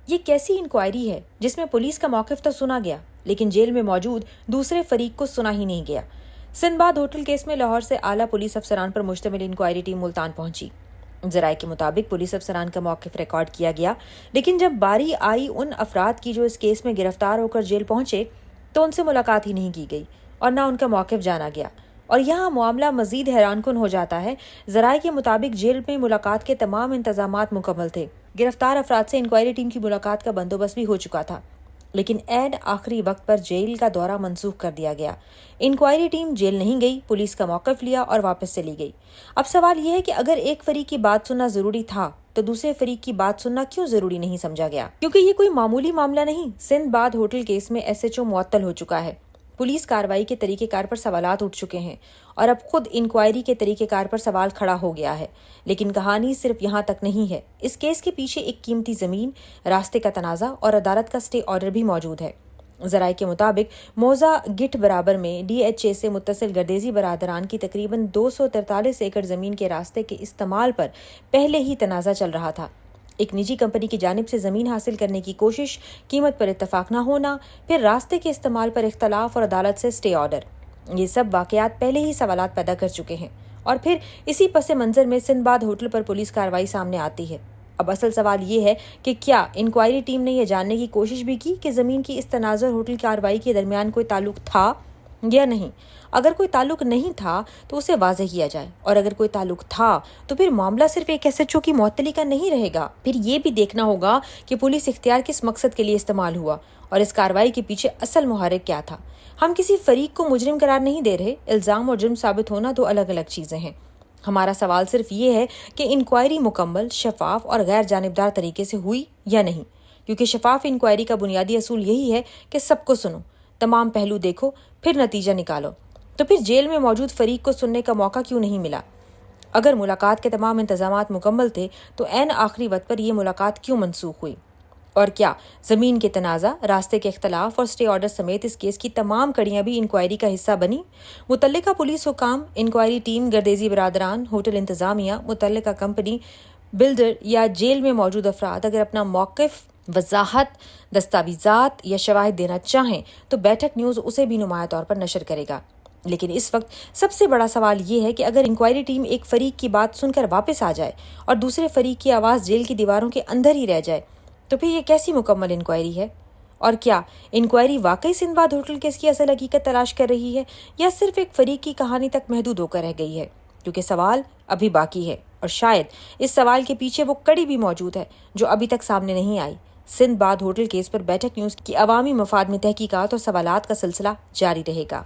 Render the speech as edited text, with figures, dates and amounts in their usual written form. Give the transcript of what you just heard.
یہ کیسی انکوائری ہے جس میں پولیس کا موقف تو سنا گیا لیکن جیل میں موجود دوسرے فریق کو سنا ہی نہیں گیا؟ سندھ باد ہوٹل کیس میں لاہور سے اعلیٰ پولیس افسران پر مشتمل انکوائری ٹیم ملتان پہنچی۔ ذرائع کے مطابق پولیس افسران کا موقف ریکارڈ کیا گیا، لیکن جب باری آئی ان افراد کی جو اس کیس میں گرفتار ہو کر جیل پہنچے تو ان سے ملاقات ہی نہیں کی گئی اور نہ ان کا موقف جانا گیا۔ اور یہاں معاملہ مزید حیران کن ہو جاتا ہے۔ ذرائع کے مطابق جیل میں ملاقات کے تمام انتظامات مکمل تھے، گرفتار افراد سے انکوائری ٹیم کی ملاقات کا بندوبست بھی ہو چکا تھا، لیکن عین آخری وقت پر جیل کا دورہ منسوخ کر دیا گیا۔ انکوائری ٹیم جیل نہیں گئی، پولیس کا موقف لیا اور واپس چلی گئی۔ اب سوال یہ ہے کہ اگر ایک فریق کی بات سننا ضروری تھا تو دوسرے فریق کی بات سننا کیوں ضروری نہیں سمجھا گیا؟ کیونکہ یہ کوئی معمولی معاملہ نہیں۔ سندھ باد ہوٹل کیس میں SHO معطل ہو چکا ہے، پولیس کارروائی کے طریقہ کار پر سوالات اٹھ چکے ہیں اور اب خود انکوائری کے طریقہ کار پر سوال کھڑا ہو گیا ہے۔ لیکن کہانی صرف یہاں تک نہیں ہے۔ اس کیس کے پیچھے ایک قیمتی زمین، راستے کا تنازع اور عدالت کا اسٹے آرڈر بھی موجود ہے۔ ذرائع کے مطابق موضع گٹھ برابر میں DHA سے متصل گردیزی برادران کی تقریباً 243 ایکڑ زمین کے راستے کے استعمال پر پہلے ہی تنازع چل رہا تھا۔ ایک نجی کمپنی کی جانب سے زمین حاصل کرنے کی کوشش، قیمت پر اتفاق نہ ہونا، پھر راستے کے استعمال پر اختلاف اور عدالت سے اسٹے آرڈر، یہ سب واقعات پہلے ہی سوالات پیدا کر چکے ہیں۔ اور پھر اسی پس منظر میں سندھ باد ہوٹل پر پولیس کارروائی سامنے آتی ہے۔ اب اصل سوال یہ ہے کہ کیا انکوائری ٹیم نے یہ جاننے کی کوشش بھی کی کہ زمین کی اس تنازع اور ہوٹل کارروائی کے درمیان کوئی تعلق تھا یا نہیں؟ اگر کوئی تعلق نہیں تھا تو اسے واضح کیا جائے، اور اگر کوئی تعلق تھا تو پھر معاملہ صرف ایک SHO کی معطلی کا نہیں رہے گا۔ پھر یہ بھی دیکھنا ہوگا کہ پولیس اختیار کس مقصد کے لیے استعمال ہوا اور اس کارروائی کے پیچھے اصل محرک کیا تھا۔ ہم کسی فریق کو مجرم قرار نہیں دے رہے، الزام اور جرم ثابت ہونا دو الگ الگ چیزیں ہیں۔ ہمارا سوال صرف یہ ہے کہ انکوائری مکمل، شفاف اور غیر جانبدار طریقے سے ہوئی یا نہیں، کیونکہ شفاف انکوائری کا بنیادی اصول یہی ہے کہ سب کو سنو، تمام پہلو دیکھو، پھر نتیجہ نکالو۔ تو پھر جیل میں موجود فریق کو سننے کا موقع کیوں نہیں ملا؟ اگر ملاقات کے تمام انتظامات مکمل تھے تو عین آخری وقت پر یہ ملاقات کیوں منسوخ ہوئی؟ اور کیا زمین کے تنازع، راستے کے اختلاف اور اسٹے آرڈر سمیت اس کیس کی تمام کڑیاں بھی انکوائری کا حصہ بنی؟ متعلقہ پولیس حکام، انکوائری ٹیم، گردیزی برادران، ہوٹل انتظامیہ، متعلقہ کمپنی، بلڈر یا جیل میں موجود افراد اگر اپنا موقف، وضاحت، دستاویزات یا شواہد دینا چاہیں تو بیٹھک نیوز اسے بھی نمایاں طور پر نشر کرے گا۔ لیکن اس وقت سب سے بڑا سوال یہ ہے کہ اگر انکوائری ٹیم ایک فریق کی بات سن کر واپس آ جائے اور دوسرے فریق کی آواز جیل کی دیواروں کے اندر ہی رہ جائے تو پھر یہ کیسی مکمل انکوائری ہے؟ اور کیا انکوائری واقعی سندھ باد ہوٹل کیس کی اصل حقیقت تلاش کر رہی ہے یا صرف ایک فریق کی کہانی تک محدود ہو کر رہ گئی ہے؟ کیونکہ سوال ابھی باقی ہے، اور شاید اس سوال کے پیچھے وہ کڑی بھی موجود ہے جو ابھی تک سامنے نہیں آئی۔ سندھ باد ہوٹل کیس پر بیٹھک نیوز کی عوامی مفاد میں تحقیقات اور سوالات کا سلسلہ جاری رہے گا۔